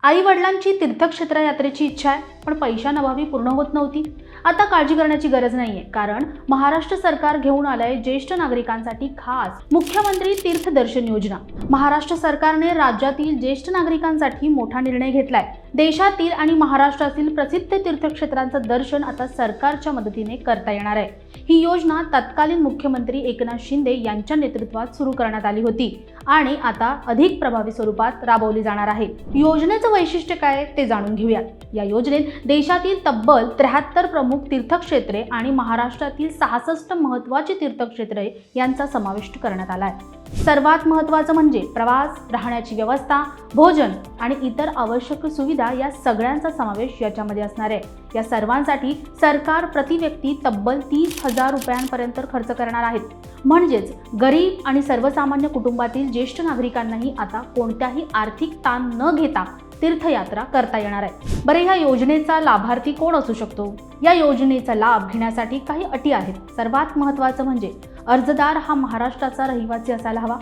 आई वडिलांची तीर्थक्षेत्र यात्रेची इच्छा आहे, पण पैशांअभावी पूर्ण होत नव्हती. आता काळजी करण्याची गरज नाहीये, कारण महाराष्ट्र सरकार घेऊन आलंय ज्येष्ठ नागरिकांसाठी खास मुख्यमंत्री तीर्थ दर्शन योजना. महाराष्ट्र सरकारने राज्यातील ज्येष्ठ नागरिकांसाठी मोठा निर्णय घेतलाय. देशातील आणि महाराष्ट्रातील प्रसिद्ध तीर्थक्षेत्रांचं दर्शन आता सरकारच्या मदतीने करता येणार आहे. ही योजना तत्कालीन मुख्यमंत्री एकनाथ शिंदे यांच्या नेतृत्वात सुरू करण्यात आली होती आणि आता अधिक प्रभावी स्वरूपात राबवली जाणार आहे. योजनेचं वैशिष्ट्य काय ते जाणून घेऊया. या योजनेत देशातील तब्बल 73 प्रमुख तीर्थक्षेत्रे आणि महाराष्ट्रातील 66 महत्त्वाची तीर्थक्षेत्रे यांचा समावेश करण्यात आला आहे. सर्वात महत्त्वाचं म्हणजे प्रवास, राहण्याची व्यवस्था, भोजन आणि इतर आवश्यक सुविधा या सगळ्यांचा समावेश याच्यामध्ये असणार आहे. या सर्वांसाठी सरकार प्रति व्यक्ती तब्बल 30,000 रुपयांपर्यंत खर्च करणार आहेत. म्हणजेच गरीब आणि सर्वसामान्य कुटुंबातील ज्येष्ठ नागरिकांनाही आता कोणत्याही आर्थिक ताण न घेता तीर्थयात्रा करता येणार आहे. बरे, ह्या योजनेचा लाभार्थी कोण असू शकतो? या योजनेचा लाभ घेण्यासाठी काही अटी आहेत. सर्वात महत्त्वाचं म्हणजे अर्जदार हा महाराष्ट्राचा रहिवासी असायला हवा.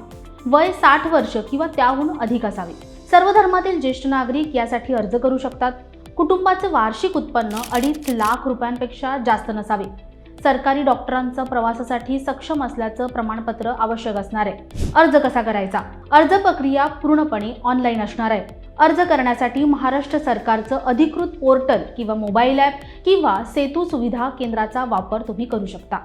वय 60 वर्ष किंवा त्याहून अधिक असावे. सर्व धर्मातील ज्येष्ठ नागरिक यासाठी अर्ज करू शकतात. कुटुंबाचे वार्षिक उत्पन्न 2.5 लाख रुपयांपेक्षा जास्त नसावे. सरकारी डॉक्टरांचं प्रवासासाठी सक्षम असल्याचं प्रमाणपत्र आवश्यक असणार आहे. अर्ज कसा करायचा? अर्ज प्रक्रिया पूर्णपणे ऑनलाईन असणार आहे. अर्ज करण्यासाठी महाराष्ट्र सरकारचं अधिकृत पोर्टल किंवा मोबाईल ॲप किंवा सेतू सुविधा केंद्राचा वापर तुम्ही करू शकता.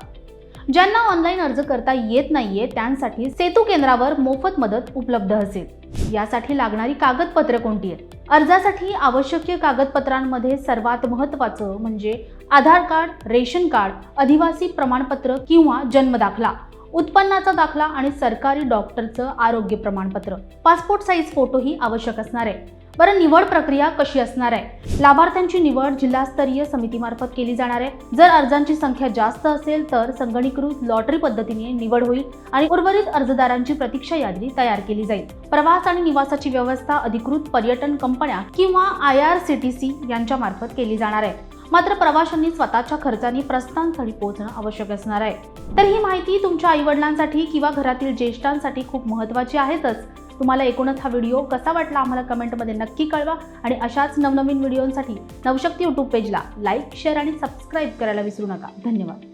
ज्यांना ऑनलाईन अर्ज करता येत नाहीये त्यांसाठी सेतू केंद्रावर मोफत मदत उपलब्ध असेल. यासाठी लागणारी कागदपत्रे कोणती आहेत? अर्जासाठी आवश्यक कागदपत्रांमध्ये सर्वात महत्त्वाचं म्हणजे आधार कार्ड, रेशन कार्ड, आदिवासी प्रमाणपत्र किंवा जन्म दाखला, उत्पन्नाचा दाखला आणि सरकारी डॉक्टरचं आरोग्य प्रमाणपत्र. पासपोर्ट साईज फोटोही आवश्यक असणार आहे. बरं, निवड प्रक्रिया कशी असणार आहे? लाभार्थ्यांची निवड जिल्हास्तरीय समितीमार्फत केली जाणार आहे. जर अर्जांची संख्या जास्त असेल तर संगणकीकृत लॉटरी पद्धतीने निवड होईल आणि उर्वरित अर्जदारांची प्रतीक्षा यादी तयार केली जाईल. प्रवास आणि निवासाची व्यवस्था अधिकृत पर्यटन कंपन्या किंवा IRCTC यांच्या मार्फत केली जाणार आहे. मात्र प्रवाशांनी स्वतःच्या खर्चाने प्रस्थानस्थळी पोहोचणं आवश्यक असणार आहे. तर ही माहिती तुमच्या आईवडिलांसाठी किंवा घरातील ज्येष्ठांसाठी खूप महत्त्वाची आहेतच. तुम्हाला एकूणच हा व्हिडिओ कसा वाटला आम्हाला कमेंटमध्ये नक्की कळवा आणि अशाच नवनवीन व्हिडिओंसाठी नवशक्ती YouTube पेजला लाईक, शेअर आणि सबस्क्राईब करायला विसरू नका. धन्यवाद.